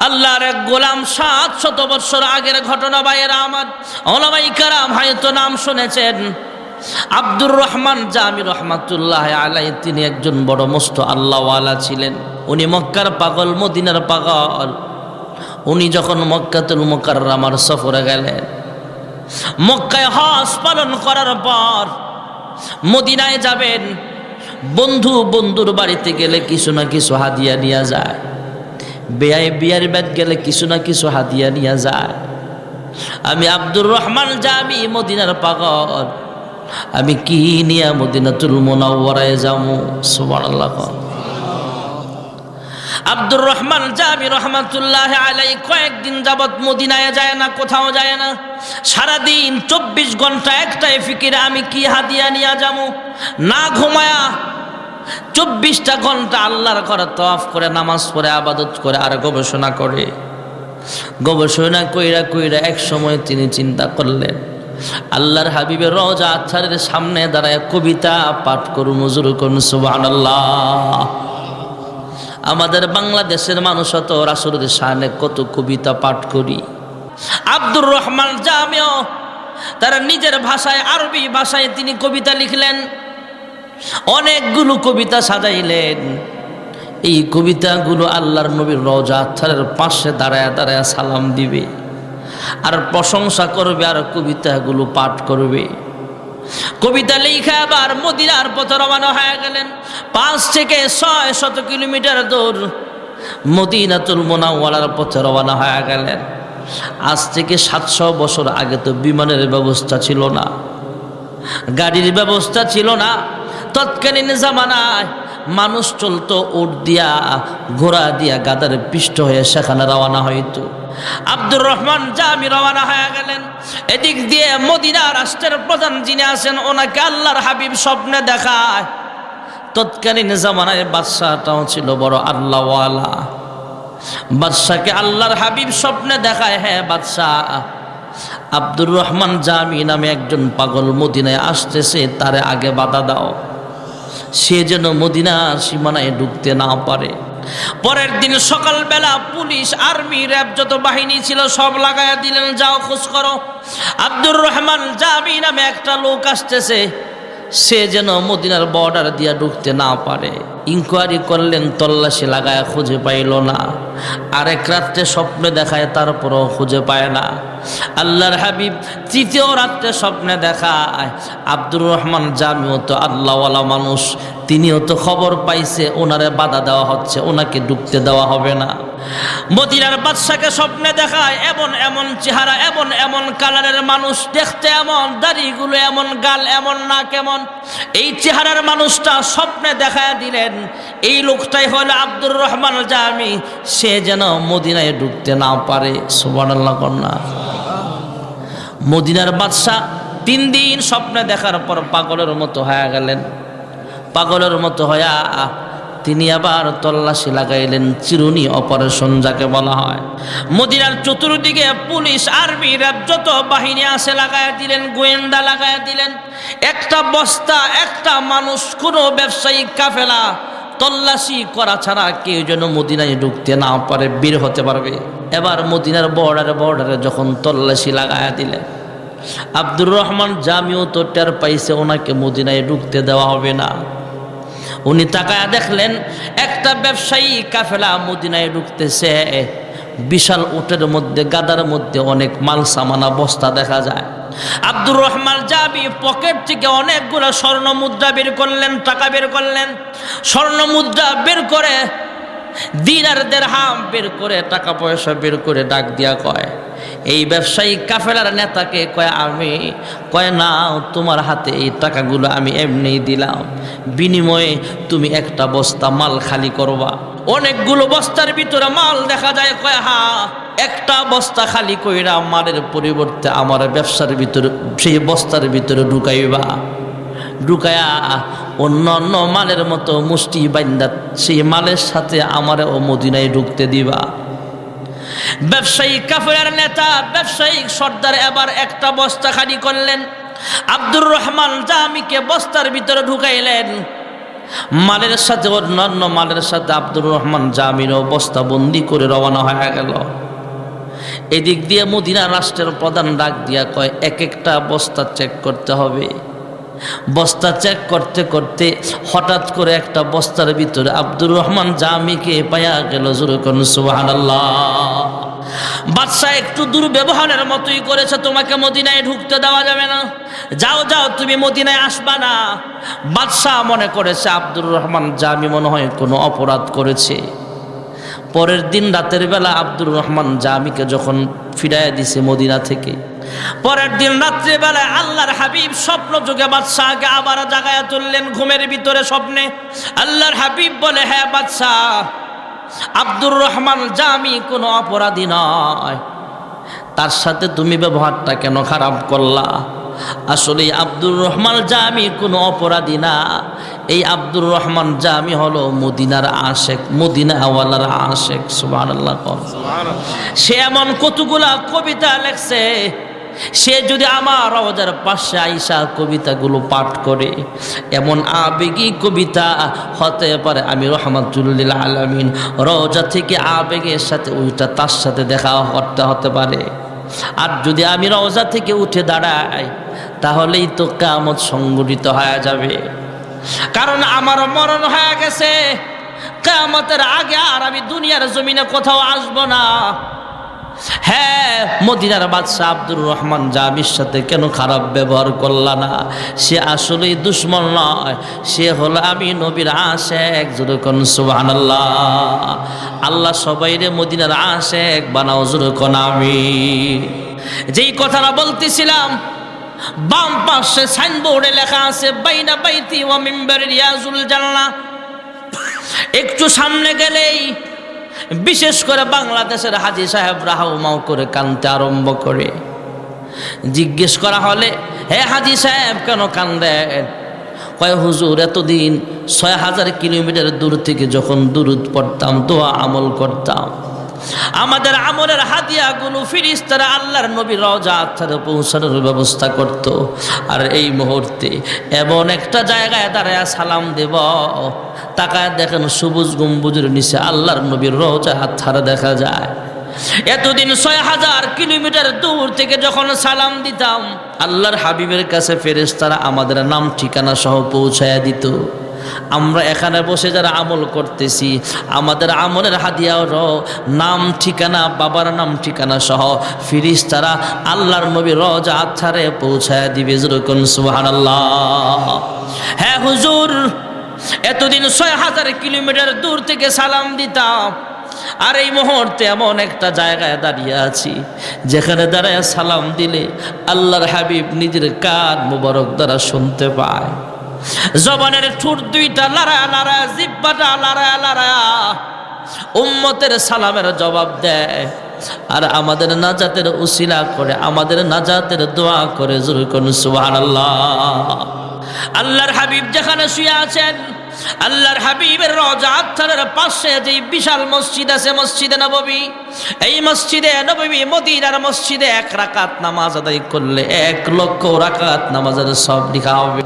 আল্লাহর এক গোলাম 700 বছর আগের ঘটনা। ভাইয়েরা আমার, ওলামায়ে কেরাম হয়তো নাম শুনেছেন। আব্দুর রহমান জামি রহমাতুল্লাহ আলাইহি, তিনি একজন বড় মস্ত আল্লাহওয়ালা ছিলেন। উনি মক্কার পাগল, মদিনার পাগল। উনি যখন মক্কাতুল মুকাররমার সফরে গেলেন, মক্কায় হজ পালন করার পর মদিনায় যাবেন, বন্ধুর বাড়িতে গেলে কিছু না কিছু হাদিয়া নিয়ে যায়। বিয়ার বাদ গেলে কিছু না কিছু হাদিয়া নিয়ে যায়। আমি আব্দুর রহমান জামি মদিনার পাগল, আমি কি নিয়ে মদিনাতুল মুনাওয়ারায় যাবো? সুবহানাল্লাহ। আব্দুর রহমান জামি রহমাতুল্লাহ আলাইহি কয়েকদিন যাবত মদিনায় যায় না, কোথাও যায় না। সারাদিন 24 ঘন্টা একটাই ফিকির, আমি কি হাদিয়া নিয়ে যাবো। না ঘুমায়া 24টা ঘন্টা আল্লাহর ঘরে তওয়াফ করে, নামাজ পড়ে, আবাদত করে আর গবেষণা করে। গবেষণা কইরা এক সময় তিনি চিন্তা করলেন, আল্লাহর হাবিবের রওজা আছারের সামনে দাঁড়ায় কবিতা পাঠ করুন, হুজুর করুন সুবহানাল্লাহ। আমাদের বাংলাদেশের মানুষ তো রাসূলের শানে কত কবিতা পাঠ করি। আব্দুর রহমান জামিও তার নিজের ভাষায়, আরবি ভাষায় তিনি কবিতা লিখলেন, অনেকগুলো কবিতা সাজাইলেন। এই কবিতাগুলো আল্লাহর নবীর রওজা আছারের পাশে দাঁড়ায় দাঁড়ায় সালাম দিবে আর প্রশংসা করবে আর কবিতাগুলো পাঠ করবে। কবিতা লেখা আবার মদিনার পথে রওনা হয়ে গেলেন। 5 থেকে 600 কিলোমিটার দূর মদিনাতুল মুনাওয়ারার পথে রওনা হয়ে গেলেন। আজ থেকে 700 বছর আগে তো বিমানের ব্যবস্থা ছিল না, গাড়ির ব্যবস্থা ছিল না। তৎকালীন জামানায় মানুষ চলতো উট দিয়া, ঘোড়া দিয়া, গাদার পিষ্ট হয়ে সেখানে রওনা হইতো। আব্দুর রহমান জামি রওনা হয়ে গেলেন। এদিক দিয়ে মদিনা রাষ্ট্রের প্রধান যিনি আছেন, ওনাকে আল্লাহর হাবিব স্বপ্নে দেখায়। তৎকালীন জামানায় বাদশাহটাও ছিল বড় আল্লাহওয়ালা। বাদশাকে আল্লাহর হাবিব স্বপ্নে দেখায়, হ্যাঁ বাদশাহ, আব্দুর রহমান জামি নামে একজন পাগল মদিনায় আসতেছে, তারে আগে বাধা দাও, সে যেন মদিনার সীমানায় ঢুকতে না পারে। পরের দিন সকালবেলা পুলিশ, আর্মি, র্যাব যত বাহিনী ছিল সব লাগায়া দিলেন, যাও খোঁজ করো আব্দুর রহমান জামি নামে একটা লোক আসতেছে, সে যেন মদিনার বর্ডার দিয়া ঢুকতে না পারে। ইনকোয়ারি করলেন, তল্লাশি লাগায় খুঁজে পাইল না। আরেক রাত্রে স্বপ্নে দেখায়, তারপরও খুঁজে পায় না। আল্লাহর হাবিব তৃতীয় রাত্রে স্বপ্নে দেখায়, আব্দুর রহমান জামিও তো আল্লাহওয়ালা মানুষ, তিনিও তো খবর পাইছে ওনারে বাধা দেওয়া হচ্ছে, ওনাকে ঢুকতে দেওয়া হবে না। মদিনার বাদশাকে স্বপ্নে দেখায়, এমন এমন চেহারা, এমন এমন কালারের মানুষ, দেখতে এমন, দাড়িগুলো এমন, গাল এমন, না কেমন, এই চেহারার মানুষটা স্বপ্নে দেখায় দিলেন। এই লোকটাই হলো আব্দুর রহমান জামি, সে যেন মদিনায় ঢুকতে না পারে। সুবহানাল্লাহ কন্যা। মদিনার বাদশাহ 3 দিন স্বপ্নে দেখার পর পাগলের মতো হয়ে গেলেন। পাগলের মতো হইয়া তিনি আবার তল্লাশি লাগাইলেন, চিরুনি অপারেশন যাকে বলা হয়। মদিনার চতুর্দিকে পুলিশ, আর্মি, র্যাব যত বাহিনী আছে লাগাইয়া দিলেন, গোয়েন্দা লাগাইয়া দিলেন। একটা বস্তা, একটা মানুষ, কোনো ব্যবসায়িক কাফেলা তল্লাশি করা ছাড়া কেউ যেন মদিনায় ঢুকতে না পারে, বের হতে পারবে। এবার মদিনার বর্ডারে যখন তল্লাশি লাগাইয়া দিলেন, আব্দুর রহমান জামিও তো টের পাইছে ওনাকে মদিনায় ঢুকতে দেওয়া হবে না। উনি তাকায়া দেখলেন একটা ব্যবসায়ী কাফেলা মদিনায় ঢুকতেছে। বিশাল উটের মধ্যে, গাদার মধ্যে অনেক মাল সামানা বস্তা দেখা যায়। আব্দুর রহমান জামি পকেট থেকে অনেকগুলো স্বর্ণ মুদ্রা বের করলেন, টাকা বের করলেন। স্বর্ণ মুদ্রা বের করে, দিনার দিরহাম বের করে, টাকা পয়সা বের করে ডাক দিয়া কয়, এই ব্যবসায়ী কাফেলার নেতাকে কয়, আমি কয় না, তোমার হাতে এই টাকাগুলো আমি এমনি দিলাম, বিনিময়ে তুমি একটা বস্তা মাল খালি করবা। অনেকগুলো বস্তার ভিতরে মাল দেখা যায়, কয় হ্যাঁ, একটা বস্তা খালি কইরা মালের পরিবর্তে আমার ব্যবসার ভিতরে, সেই বস্তার ভিতরে ঢুকাইবা। ঢুকায়া অন্য অন্য মালের মতো মুষ্টি বাইন্দা সেই মালের সাথে আমার ও মদিনায় ঢুকতে দিবা। ব্যবসায়িক কাফেলার নেতা, ব্যবসায়িক সর্দার এবার একটা বস্তা খালি করলেন, আব্দুর রহমান জামিকে বস্তার ভিতরে ঢুকাইলেন। মালের সাথে অন্যান্য মালের সাথে আব্দুর রহমান জামিরও বস্তাবন্দি করে রওনা হয়ে গেল। এদিক দিয়ে মদিনা রাষ্ট্রের প্রধান ডাক দিয়া কয়, এক একটা বস্তা চেক করতে হবে। বস্তা চেক করতে করতে হঠাৎ করে একটা বস্তার ভিতরে আব্দুর রহমান জামিকে পায়া গেল। জোরে করুন সুবহানাল্লাহ। বাদশা একটু দুর্ব্যবহারের মতোই করেছে, তোমাকে মদিনায় ঢুকতে দেওয়া যাবে না, যাও যাও, তুমি মদিনায় আসবা না। বাদশা মনে করেছে আব্দুর রহমান জামি মনে হয় কোনো অপরাধ করেছে। পরের দিন রাতের বেলা আব্দুর রহমান জামিকে যখন ফিরাইয়া দিছে মদিনা থেকে, পরের দিন রাত্রিবেলায় আল্লাহর হাবিব স্বপ্ন যুগে বাদশাহকে আবার জাগায়া তুললেন ঘুমের ভিতরে স্বপ্নে। আল্লাহর হাবিব বলে, হ্যাঁ বাদশাহ, আব্দুর রহমান জামি কোনো অপরাধী নয়, তার সাথে তুমি ব্যবহারটা কেন খারাপ করলা? আসলে আব্দুর রহমান জামি কোনো অপরাধী না। এই আব্দুর রহমান জামি হলো মদিনার আশেক, মদিনাওয়ালার আশেক। সুবহানাল্লাহ। সে এমন কতগুলা কবিতা লেখছে, সে যদি আমার রওজার পাশে আইসা কবিতাগুলো পাঠ করে, এমন আবেগী কবিতা হতে পারে আমি রহমাতুল লিল আলামিন রওজা থেকে আবেগের সাথে ওইটা তার সাথে দেখা করতে হতে পারে। আর যদি আমি রওজা থেকে উঠে দাঁড়াই, তাহলেই তো কিয়ামত সংঘটিত হয়ে যাবে। কারণ আমার মরণ হয়ে গেছে, কিয়ামতের আগে আর আমি দুনিয়ার জমিনে কোথাও আসব না। হ্যাঁ, মদিনার বাদশা আব্দুর রহমান জামির সাথে কেন খারাপ ব্যবহার করলা না? সে আসলেই দুশ্মন নয়, সে হলো আমি নবীর আশেক। জোরে কোন সুবহানাল্লাহ। আল্লাহ সবাইরে মদিনার আশেক বানাও। জোরে কোন আমিন। যেই কথাটা বলতেছিলাম, বাম পাশে সাইনবোর্ডে লেখা আছে বাইনা বাইতি ওয়া মিম্বার রিয়াজুল জান্নাহ। একটু সামনে গেলেই বিশেষ করে বাংলাদেশের হাজী সাহেবরা হাউমাউ করে কাঁদতে আরম্ভ করে। জিজ্ঞেস করা হলে, হে হাজী সাহেব কেন কান্দেন? কয় হুজুর, এতদিন ৬০০০ কিলোমিটার দূর থেকে যখন দুরূদ পড়তাম, দোয়া আমল করতাম, আমাদের আমলের হাদিয়াগুলো ফেরেশতারা আল্লাহর নবীর রওজা আত্মারে পৌঁছানোর ব্যবস্থা করত। আর এই মুহূর্তে এমন একটা জায়গায় দাঁড়ায় সালাম দেব, তাকায় দেখেন সবুজ গম্বুজের নিচে আল্লাহর নবীর রওজা আত্মারে দেখা যায়। এতদিন ৬০০০ কিলোমিটার দূর থেকে যখন সালাম দিতাম, আল্লাহর হাবিবের কাছে ফেরেশতারা আমাদের নাম ঠিকানা সহ পৌঁছায়া দিত। আমরা এখানে বসে যারা আমল করতেছি, আমাদের আমলের হাদিয়াও নাম ঠিকানা, বাবার নাম ঠিকানা সহ ফেরেশতারা আল্লাহর নবীর রওজা আত্মারে পৌঁছায়া দিবে। যেরকম সুবহানাল্লাহ। হ্যাঁ হুজুর, এতদিন ৬০০০ কিলোমিটার দূর থেকে সালাম দিতাম, আর এই মুহূর্তে এমন একটা জায়গায় দাঁড়িয়ে আছি যেখানে দাঁড়ায় সালাম দিলে আল্লাহর হাবিব নিজের কান মুবারক দ্বারা শুনতে পায়। জবানের ঠোঁট দুইটা লড়ায়া লড়ায়া, জিহ্বাটা লড়ায়া লড়ায়া উম্মতের সালামের জবাব দেয়। আর আমাদের নাজাতের উসিলা করে, আমাদের নাজাতের দোয়া করে। জোরে করুন সুবহানাল্লাহ। আল্লাহর হাবিব যেখানে শুয়ে আছেন, আল্লাহর হাবিবের রওজা আত্মারের পাশে যে বিশাল মসজিদ আছে, মসজিদে নববী, এই মসজিদে নববী মদিনার মসজিদে 1 রাকাত নামাজ আদায় করলে 1 লক্ষ রাকাত নামাজের সব লেখা হবে।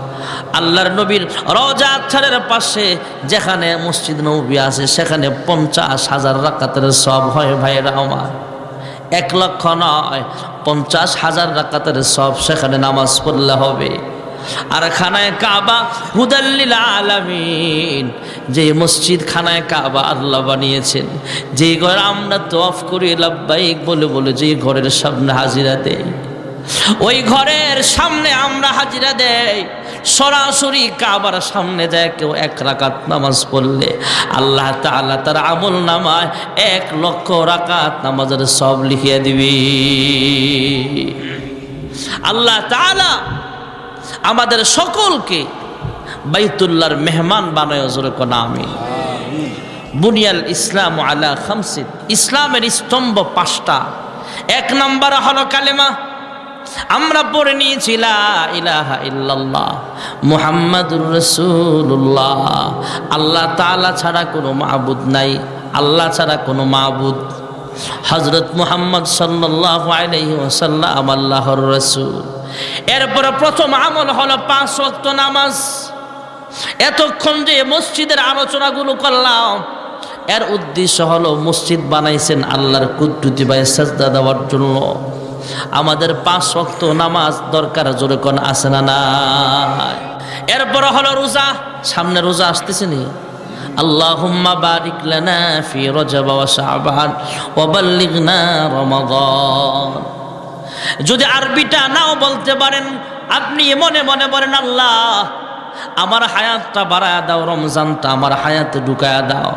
আল্লাহর নবীর রওজা আত্মারের পাশে যেখানে মসজিদ নববী আছে, সেখানে 50,000 রাকাতের সব হয়। ভাইরা আমার, 1 লক্ষ নয়, 50,000 রাকাতের সব সেখানে নামাজ পড়লে হবে। আর খানায় কাবা হুদাল্লিল আলামিন, যে মসজিদ খানায় কাবা আল্লাহ বানিয়েছেন, যে ঘর আমরা তওয়াফ করি লাব্বাইক বলে বলে, যে ঘরের সামনে হাজিরা দেই, ওই ঘরের সামনে আমরা হাজিরা দেই। সরাসরি কাবার সামনে যায় কেউ 1 রাকাত নামাজ পড়লে আল্লাহ তাআলা তার আমল নামায় 1 লক্ষ রাকাত নামাজের সব লিখিয়ে দিবি। আল্লাহ তাআলা আমাদের সকলকে বাইতুল্লাহর মেহমান বানায়। জোরে কোন আমিন। বুনিয়াল ইসলাম আলা খামসিন, ইসলামের স্তম্ভ 5টা। 1 নম্বর হলো কালেমা। আমরা পড়ে নিয়েছি লা ইলাহা ইল্লাল্লাহ মুহাম্মাদুর রাসূলুল্লাহ। আল্লাহ তাআলা ছাড়া কোনো মাবুদ নাই, আল্লাহ ছাড়া কোনো মাবুদ। হযরত মুহাম্মদ সাল্লাল্লাহু আলাইহি ওয়াসাল্লাম আল্লাহর রাসূল। এরপর প্রথম আমল হলো 5 ওয়াক্ত নামাজ। এতক্ষণ যে মসজিদের আলোচনাগুলো করলাম, এর উদ্দেশ্য হলো মসজিদ বানাইছেন আল্লাহর কুদরতি ভাই সাজদা দেওয়ার জন্য। আমাদের 5 ওয়াক্ত নামাজ দরকার, জোরে কোন আছে না নাই? এরপর হলো রোজা, সামনে রোজা আসতেছে নি। আল্লাহুম্মা বারিক লানা ফি রজব ওয়া শাবান ওয়া বাল্লিগনা রমাদান। যদি আরবিটা নাও বলতে পারেন, আপনি মনে মনে বলেন, আল্লাহ আমার হায়াতটা বাড়ায়া দাও, রমজানটা আমার হায়াতে ঢুকায়া দাও,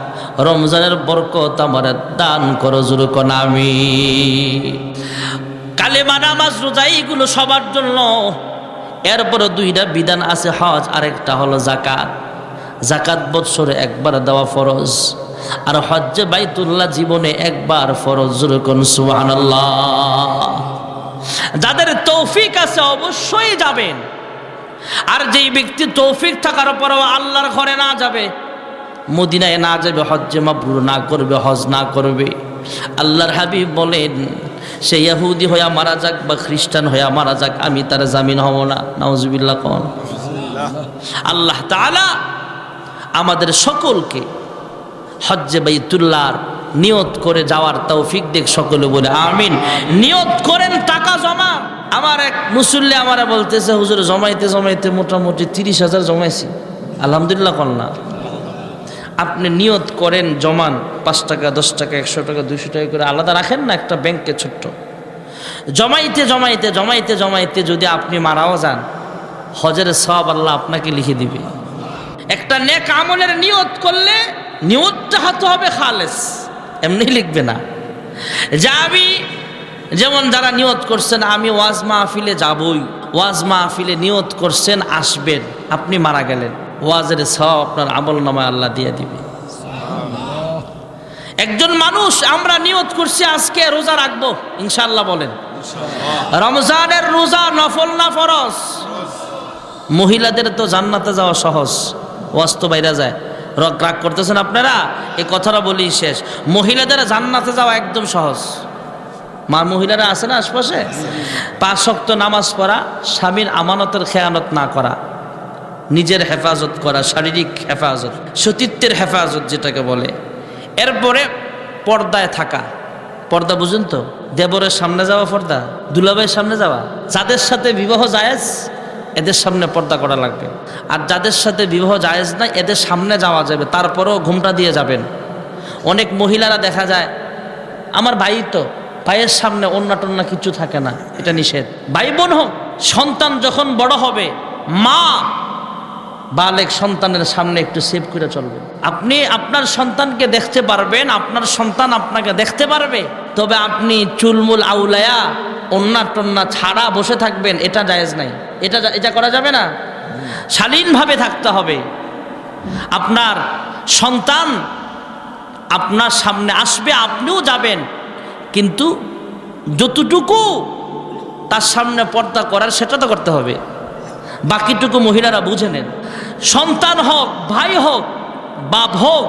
রমজানের বরকত আমার দান করো, জোরে কোন আমিন। কালেমা, নামাজ, রোজা এইগুলো সবার জন্য। এরপরে 2টা বিধান আছে, হজ, আরেকটা হলো যাকাত। যাকাত বৎসরে একবার দেওয়া ফরজ, আর হজ্জে বাইতুল্লাহ জীবনে একবার ফরজ, জোরে কোন সুবহানাল্লাহ। যাদের তৌফিক আছে অবশ্যই যাবেন, আর যেই ব্যক্তি তৌফিক থাকার পরেও আল্লাহর ঘরে না যাবে, মদিনায় না যাবে, হজ্জে মাবরুর না করবে, হজ না করবে, আল্লাহর হাবিব বলেন সে ইহুদি হইয়া মারা যাক বা খ্রিস্টান হইয়া মারা যাক, আমি তার জামিন হব না। নাউজুবিল্লাহ কোন। আল্লাহ তাআলা আমাদের সকলকে হজ্জে বাইতুল্লাহর নিয়ত করে যাওয়ার তৌফিক দেখ, সকলে বলে আমিন। নিয়ত করেন, টাকা জমা। আমার এক মুসল্লি আমারা বলতেছে, হুজুর জমাইতে জমাইতে মোটামুটি 30,000 জমাইছি। আলহামদুলিল্লাহ কন্যা। আপনি নিয়ত করেন, জমান 5 টাকা, 10 টাকা, 100 টাকা, 200 টাকা করে আলাদা রাখেন না একটা ব্যাংকে ছোট্ট। জমাইতে জমাইতে জমাইতে জমাইতে যদি আপনি মারাও যান, হজের সওয়াব আল্লাহ আপনাকে লিখে দিবে। একটা নেক আমলের নিয়ত করলে নিয়তটা হতে হবে খালেস, এমনি লিখবে না। যা আমি যেমন যারা নিয়ত করছেন আমি ওয়াজ মাহফিলে যাবই, ওয়াজ মাহফিলে নিয়ত করছেন আসবেন, আপনি মারা গেলেন, ওয়াজের সওয়াব আপনার আমল নামায় আল্লাহ দিয়ে দিবে। একজন মানুষ আমরা নিয়ত করছি আজকে রোজা রাখবো, ইনশাআল্লাহ বলেন। রমজানের রোজা নফল না ফরজ? মহিলাদের তো জান্নাতে যাওয়া সহজ, ওয়াজ তো বাইরে যায়। রাগ করতেছেন আপনারা? এই কথাটা বলি শেষ। মহিলাদের জান্নাতে যাওয়া একদম সহজ। মহিলারা আছে না আশপাশে? 5 ওয়াক্ত নামাজ পড়া, স্বামীর আমানতের খেয়ানত না করা, নিজের হেফাজত করা, শারীরিক হেফাজত, সতীত্বের হেফাজত যেটাকে বলে। এরপরে পর্দায় থাকা। পর্দা বুঝুন তো? দেবরের সামনে যাওয়া পর্দা, দুলাভাইয়ের সামনে যাওয়া। যাদের সাথে বিবাহ জায়েজ এদের সামনে পর্দা করা লাগবে, আর যাদের সাথে বিবাহ জায়েজ না এদের সামনে যাওয়া যাবে, তারপরেও ঘুমটা দিয়ে যাবেন। অনেক মহিলারা দেখা যায়, আমার ভাই তো, ভাইয়ের সামনে ওন্না টন্না কিছু থাকে না, এটা নিষেধ। ভাই বোন হোক, সন্তান যখন বড় হবে, মা বালেক সন্তানের সামনে একটু সেভ করে চলবেন। আপনি আপনার সন্তানকে দেখতে পারবেন, আপনার সন্তান আপনাকে দেখতে পারবে, তবে আপনি চুলমুল আউলায়া ওন্না টন্না ছাড়া বসে থাকবেন, এটা জায়েজ নাই, এটা করা যাবে না। শালীনভাবে থাকতে হবে। আপনার সন্তান আপনার সামনে আসবে, আপনিও যাবেন, কিন্তু যতটুকু তার সামনে পর্দা করার সেটা তো করতে হবে, বাকিটুকু মহিলারা বুঝে নেন। সন্তান হোক, ভাই হোক, বাপ হোক।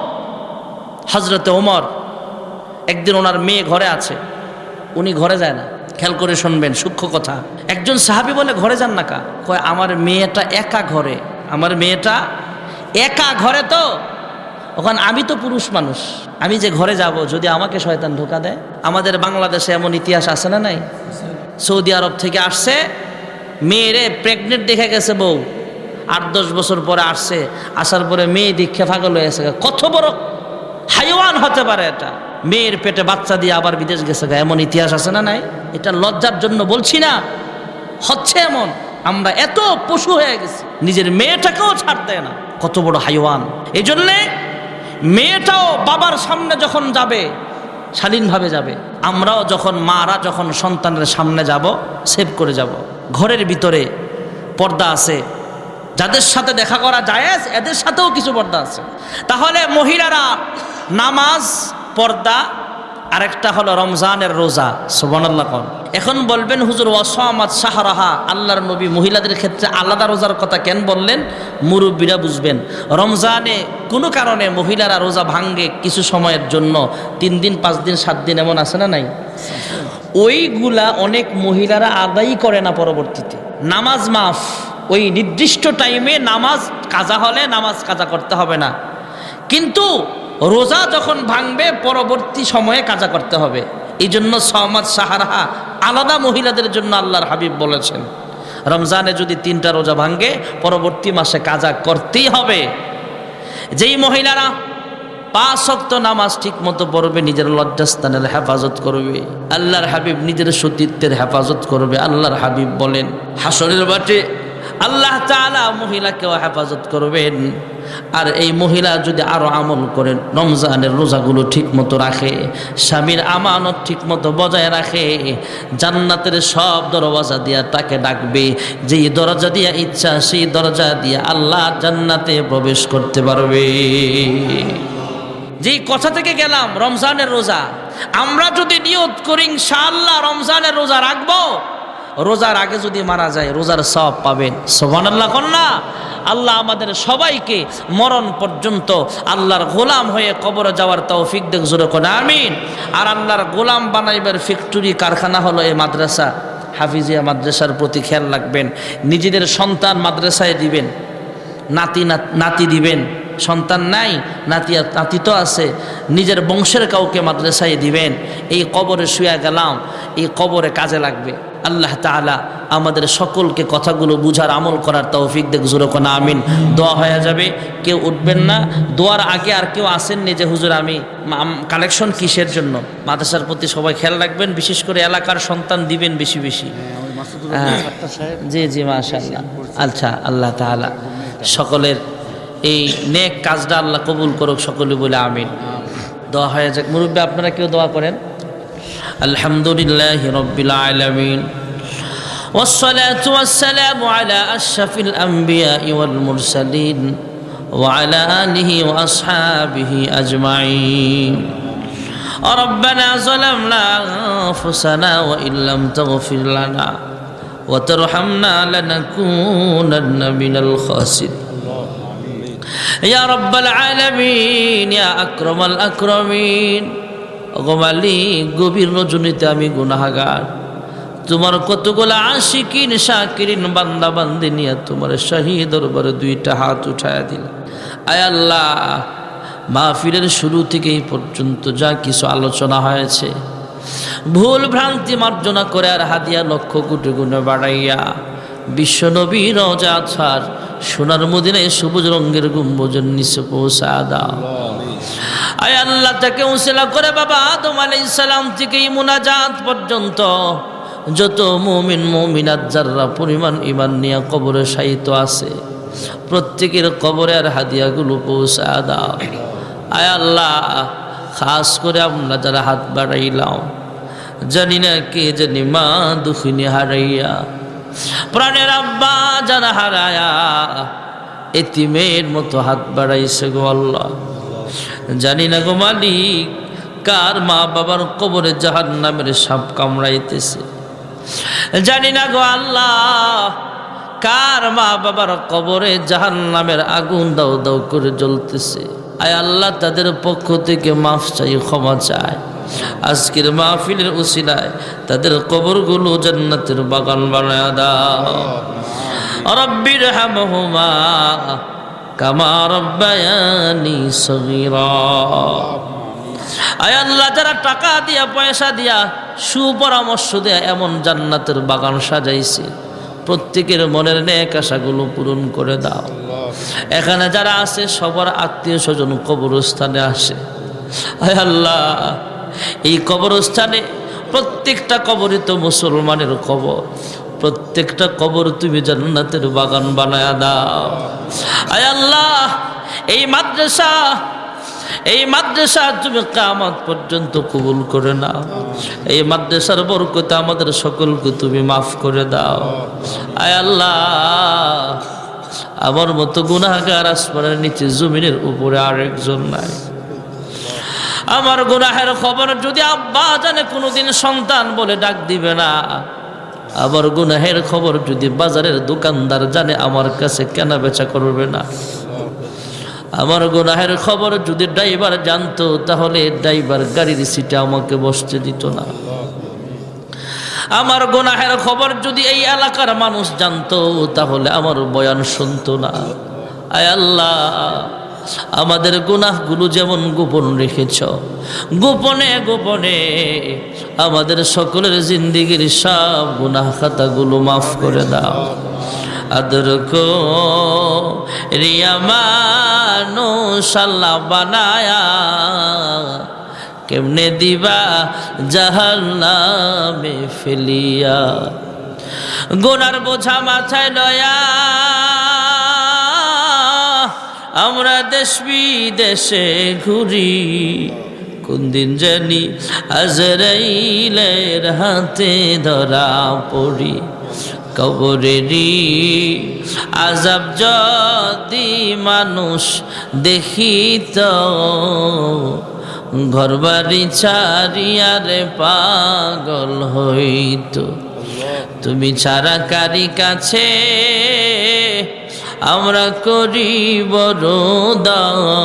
হজরতে ওমর একদিন ওনার মেয়ে ঘরে আছে, উনি ঘরে যায় না। খেয়াল করে শুনবেন, সূক্ষ্ম কথা। একজন সাহাবী বলে, ঘরে যান না কা? কয় আমার মেয়েটা একা ঘরে, আমার মেয়েটা একা ঘরে, তো ওখানে আমি তো পুরুষ মানুষ, আমি যে ঘরে যাব যদি আমাকে শয়তান ধোকা দেয়। আমাদের বাংলাদেশে এমন ইতিহাস আছে না নাই? সৌদি আরব থেকে আসছে, মেয়েরে প্রেগনেন্ট দেখে গেছে বউ, 8-10 বছর পরে আসছে, আসার পরে মেয়ে দীক্ষা পাগল হয়ে গেছে। কত বড় হাইওয়ান হতে পারে এটা! মেয়ের পেটে বাচ্চা দিয়ে আবার বিদেশ গেছে, এমন ইতিহাস আছে না নাই? এটা লজ্জার জন্য বলছি না, হচ্ছে এমন। আমরা এত পশু হয়ে গেছি, নিজের মেয়েটাকেও ছাড়তে না, কত বড় হাইওয়ান। এই জন্যে মেয়েটাও বাবার সামনে যখন যাবে শালীনভাবে যাবে। আমরাও যখন মারা যখন সন্তানের সামনে যাব, সেভ করে যাব। ঘরের ভিতরে পর্দা আছে, যাদের সাথে দেখা করা জায়েজ এদের সাথেও কিছু পর্দা আছে। তাহলে মহিলারা নামাজ, পর্দা, আরেকটা হলো রমজানের রোজা। সুবহানাল্লাহ। এখন বলবেন হুজুর ওয়াসামাত শাহরাহা, আল্লাহর নবী মহিলাদের ক্ষেত্রে আলাদা রোজার কথা কেন বললেন? মুরব্বীরা বুঝবেন। রমজানে কোনো কারণে মহিলারা রোজা ভাঙ্গে কিছু সময়ের জন্য, 3 দিন 5 দিন 7 দিন, এমন আছে না নাই? ওইগুলা অনেক মহিলারা আদায়ই করে না পরবর্তীতে। নামাজ মাফ, ওই নির্দিষ্ট টাইমে নামাজ কাজা হলে নামাজ কাজা করতে হবে না, কিন্তু রোজা যখন ভাঙবে পরবর্তী সময়ে কাজা করতে হবে। এই জন্য সওমাত সাহারাহা আলাদা মহিলাদের জন্য আল্লাহর হাবিব বলেছেন, রমজানে যদি 3টা রোজা ভাঙে পরবর্তী মাসে কাজা করতেই হবে। যেই মহিলারা 5 ওয়াক্ত নামাজ ঠিক মতো পড়বে, নিজের লজ্জাস্থানের হেফাজত করবে, আল্লাহর হাবিব নিজের সতীত্বের হেফাজত করবে। আল্লাহর হাবিব বলেন হাসরের মাঠে আল্লাহ তাআলা মহিলাকেও হেফাজত করবেন। আর এই মহিলা যদি আরো আমল করেন, রমজানের রোজাগুলো ঠিক মতো রাখে, স্বামীর আমানত ঠিক মতো বজায় রাখে, জান্নাতের সব দরওয়াজা দিয়া তাকে ডাকবে। যেই দরজা দিয়া ইচ্ছা সেই দরজা দিয়া আল্লাহ জান্নাতে প্রবেশ করতে পারবে। যেই কথা থেকে গেলাম রমজানের রোজা, আমরা যদি নিয়ত করি ইনশাআল্লাহ রমজানের রোজা রাখবো, রোজার আগে যদি মারা যায় রোজার সওয়াব পাবেন। সুবহানাল্লাহ কন্যা। আল্লাহ আমাদের সবাইকে মরণ পর্যন্ত আল্লাহর গোলাম হয়ে কবরে যাওয়ার তৌফিক দেখ, জোরে কোন আমিন। আর আল্লাহর গোলাম বানাইবার ফ্যাক্টরি কারখানা হলো এই মাদ্রাসা, হাফিজিয়া মাদ্রাসার প্রতি খেয়াল রাখবেন। নিজেদের সন্তান মাদ্রাসায় দিবেন, নাতি দিবেন, সন্তান নাই নাতি তো আছে, নিজের বংশের কাউকে মাদ্রাসায় দিবেন। এই কবরে শুয়ে গেলাম, এই কবরে কাজে লাগবে। আল্লাহ তাআলা আমাদের সকলকে কথাগুলো বুঝার আমল করার তৌফিক দেখ, জোরে কোন আমিন। দোয়া হয়ে যাবে, কেউ উঠবেন না। দোয়ার আগে আর কেউ আসেননি যে হুজুর আমি কালেকশন কিসের জন্য, মাদ্রাসার প্রতি সবাই খেয়াল রাখবেন, বিশেষ করে এলাকার সন্তান দিবেন বেশি বেশি। জি জি মাশাআল্লাহ। আচ্ছা, আল্লাহ তাআলা সকলের এই নেক কাজটা আল্লাহ কবুল করুক, সকলে বলে আমিন। দোয়া হয়ে যাক। মুরব্বী আপনারা কেউ দোয়া করেন। আলহামদুলিল্লাহি রাব্বিল আলামিন والصلاة والسلام على أشرف الأنبياء والمرسلين وعلى آله وأصحابه أجمعين. ربنا ظلمنا أنفسنا وإن لم تغفر لنا وترحمنا لنكونن من الخاسرين. يا رب العالمين يا أكرم الأكرمين. মালিক, গভীর রজনীতে আমি গুনাহগার, তোমার কতগুলো আশিকিন শাকিরিন বান্দা বান্দি নিয়ে তোমার শাহী দরবারে 2টা হাত উঠায়া দিল। আয় আল্লাহ, মাহফিলের শুরু থেকে এই পর্যন্ত যা কিছু আলোচনা হয়েছে, ভুল ভ্রান্তি মার্জনা করে আর হাদিয়া লক্ষ কোটি গুণে বাড়াইয়া বিশ্ব নবী রওজা ছাড় সোনার মদিনায় সবুজ রঙের গম্বুজের নিচে পৌঁছা দাও। আয় আল্লাহ, তাকে উসিলা করে বাবা আদম আলাইহিস সালাম থেকে মুনাজাত পর্যন্ত যত মুমিন মুমিনাত যারা পরিমাণ ঈমান নিয়ে কবরে শায়িত আছে, প্রত্যেকের কবরে আর হাদিয়াগুলো পৌঁছা দাও। আয় আল্লাহ, খাস করে আমরা যারা হাত বাড়াইলাম, জানি না কে জানি মা দুঃখিনী হারাইয়া, প্রাণের আব্বা যারা হারায়া এতিমের মতো হাত বাড়াইছে গো আল্লাহ, জানি না গো মালিক কার মা বাবার কবরে জাহান্নামের সাপ কামড়াইতেছে, জানি না গো আল্লাহ কার মা বাবার কবরে জাহান্নামের আগুন দাও দাও করে জ্বলতেছে। আয় আল্লাহ, তাদের পক্ষ থেকে মাফ চাই, ক্ষমা চাই। আজকের মাহফিলের উসিলায় তাদের কবরগুলো জান্নাতের বাগান বানায়া দাও। রব্বির হামহুমা কামা রব্বায়ানি সগীরা। আয় আল্লাহ, যারা টাকা দিয়া পয়সা দিয়া সুপরামর্শ দেয়া এমন জান্নাতের বাগান সাজাইছে, প্রত্যেকের মনের নেক আশাগুলো পূরণ করে দাও। এখানে যারা আছে সবার আত্মীয় স্বজন কবরস্থানে আসে। আয় আল্লাহ, এই কবরস্থানে প্রত্যেকটা কবরই তো মুসলমানের কবর, প্রত্যেকটা কবর তুমি জান্নাতের বাগান বানায়া দাও। আয় আল্লাহ, এই মাদ্রাসা তুমি কিয়ামত পর্যন্ত কবুল করে নাও। এই মাদ্রাসার বরকতে আমাদের সকলকে তুমি মাফ করে দাও। আয় আল্লাহ, আমার মতো গুনাহগার আসমানের নিচে জমিনের উপরে আরেকজন নাই। আমার গুনাহের খবর যদি আব্বা জানে কোনোদিন সন্তান বলে ডাক দিবে না। আমার গুনাহের খবর যদি বাজারের দোকানদার জানে আমার কাছে কেনা বেচা করবে না। আমার গুনাহের খবর যদি ড্রাইভার জানতো তাহলে ড্রাইভার গাড়ির সিটে আমাকে বসতে দিত না। আমার গুনাহের খবর যদি এই এলাকার মানুষ জানতো তাহলে আমার বয়ান শুনতো না। আয় আল্লাহ, আমাদের গুনাহগুলো যেমন গোপন রেখেছ, গোপনে গোপনে আমাদের সকলের জিন্দেগির সব গুনাহ খাতাগুলো মাফ করে দাও। আদর কো রিয়ামানো শাল্লা বানায়া, কেমনে দিবা জাহান্নামে ফেলিয়া। গুনার বোঝা মাথায় লয়া আমরা দেশ বিদেশে ঘুরি, কোন দিন জানি আজরাইলের হাতে ধরা পড়ি। কবরেরই আযাব যদি মানুষ দেখিত, ঘরবাড়ি ছাড়িয়ারে পাগল হইত। তুমি ছাড়া কারি কাছে আমরা করি বরদান,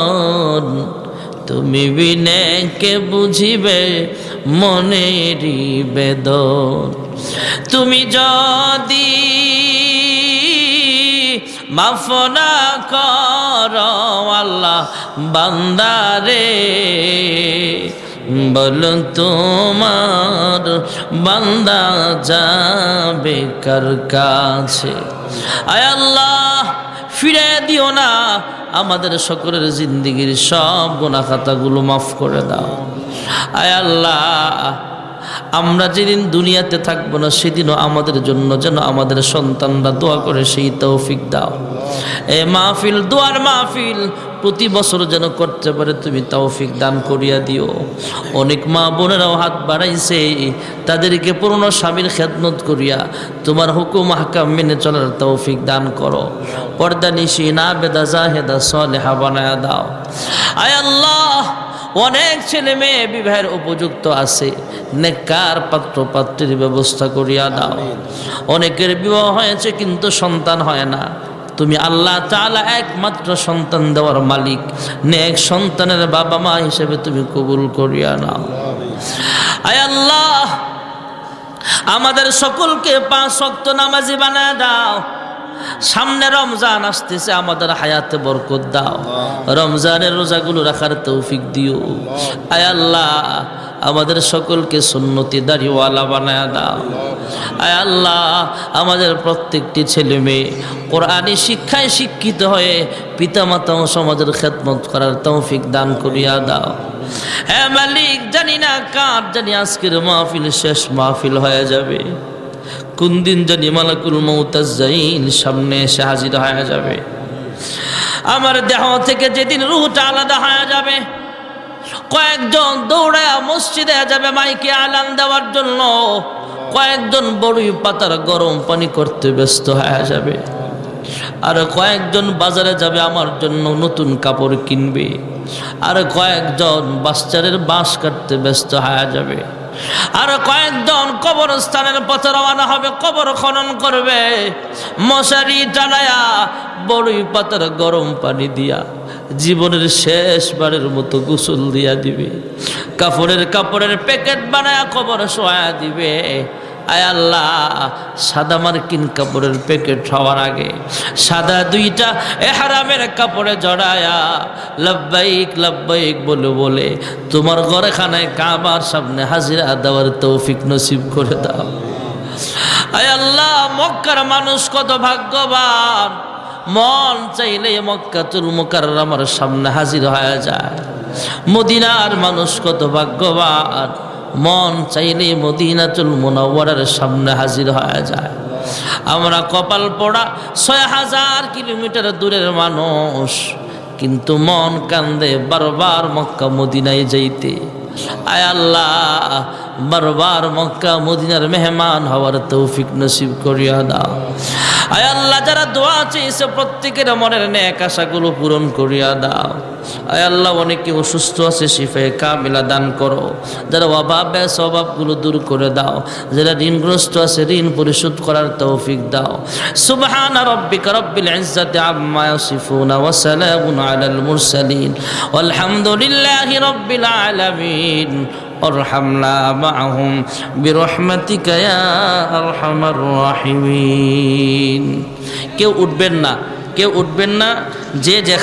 তুমি বিনে কে বুঝিবে মনেরই বেদন। তুমি যদি মাফ না করো আল্লাহ বান্দারে, বলো তোমার বান্দা যাবে কার কাছে। আয় আল্লাহ, ফিরে দিও না আমাদের সকলের জিন্দেগির সব গুনাহ খাতাগুলো মাফ করে দাও। আয় আল্লাহ, আমরা যেদিন দুনিয়াতে থাকবো না সেদিনও আমাদের জন্য যেন আমাদের সন্তানরা দোয়া করে সেই তৌফিক দাও। এ মাহফিল দোয়ার মাহফিল প্রতি বছর যেন করতে পারে তুমি তৌফিক দান করিয়া দিও। অনেক মা বোনেরাও হাত বাড়াইছে, তাদেরকে পুরনো স্বামীর খেদমত করিয়া তোমার হুকুম হাকাম মেনে চলার তৌফিক দান করো। পর্দা নিশি না বেদা জাহেদা সালেহা বানায়া দাও। আয় আল্লাহ, অনেক ছেলে মেয়ে বিবাহের উপযুক্ত আছে, নেককার পাত্র পাত্রীর ব্যবস্থা করিয়া দাও। অনেকের বিবাহ হয়েছে কিন্তু সন্তান হয় না, তুমি আল্লাহ তাআলা একমাত্র সন্তান দেওয়ার মালিক, নেক সন্তানের বাবা মা হিসেবে তুমি কবুল করিয়া নাও। আয় আল্লাহ, আমাদের সকলকে 5 ওয়াক্ত নামাজি বানায় দাও। সামনে রমজান আসতেছে, আমাদের হায়াতে বরকত দাও। রমজানের রোজাগুলো রাখার তৌফিক দিও। আয় আল্লাহ, আমাদের সকলকে সুন্নতি দাড়িওয়ালা বানায়া দাও। আয় আল্লাহ, আমাদের প্রত্যেকটি ছেলে মেয়ে কোরআনী শিক্ষায় শিক্ষিত হয়ে পিতামাতা ও সমাজের খেদমত করার তৌফিক দান করিয়া দাও। হে মালিক, জানি না কার জানি আজকের মাহফিল শেষ মাহফিল হয়ে যাবে, কোন দিন জানি মালাকুল মউত আজরাইল সামনে এসে হাজির হয়ে যাবে। আমার দেহ থেকে যেদিন রূহটা আলাদা হয়ে যাবে, কয়েকজন দৌড়ায় মসজিদে যাবে মাইকে আলান দেওয়ার জন্য, কয়েকজন বড়ই পাতার গরম পানি করতে ব্যস্ত হয়ে যাবে, আর কয়েকজন বাজারে যাবে আমার জন্য নতুন কাপড় কিনবে, আর কয়েকজন বাচ্চাদের বাঁশ কাটতে ব্যস্ত হয়ে যাবে, আর কয়েকজন কবরস্থানের পথে রওনা হবে, কবর খনন করবে, মশারি টানায়া বড়ই পাতার গরম পানি দিয়া জীবনের শেষবারের মতো গোসল দিয়া দিবে, কাপড়ের প্যাকেট বানায়া কবর শোয়া দিবে। আয় আল্লাহ, সাদা মার্কিন কাপড়ের প্যাকেট হওয়ার আগে সাদা 2টা ইহরামের কাপড়ে জড়ায়া লব্বাইক লব্বাইক বলে বলে তোমার ঘরখানায় কাবার সামনে হাজিরা দেওয়ার তৌফিক নসিব করে দাও। আয় আল্লাহ, মক্কার মানুষ কত ভাগ্যবান, মন চাইলে মক্কাতুল মুকাররমার সামনে হাজির হয়ে যায়। মদিনার মানুষ কত ভাগ্যবান, মন চাইলে মদিনাতুল মুনাওয়ারার সামনে হাজির হয়ে যায়। আমরা কপাল পোড়া 6000 কিলোমিটার দূরের মানুষ, কিন্তু মন কান্দে বারবার মক্কা মদিনায় যাইতে। আয় আল্লাহ, বারবার মক্কা মদিনার মেহমান হওয়ার তৌফিক নসিব করিয়া দাও। আয় আল্লাহ, যারা দোয়া চেয়েছে প্রত্যেকের মনের নেক আশাগুলো পূরণ করিয়া দাও। আয় আল্লাহ, অনেকে অসুস্থ আছে, শিফায়ে কামিলা দান করো। যারা অভাবে স্বভাবগুলো দূর করে দাও, যারা ঋণগ্রস্ত আছে ঋণ পরিশোধ করার তৌফিক দাও। সুবহান রাব্বিকা রাব্বিল ইজ্জাতি আম্মা ইয়াসিফুন ওয়া সালামুন আলাল মুরসালিন ওয়ালহামদুলিল্লাহি রাব্বিল আলামিন। ওয়ারহামনা মাআহুম বিরহমাতিকা ইয়া আরহামার রাহিমিন। কেউ উঠবেন না, কেউ উঠবেন না, যে যেখানে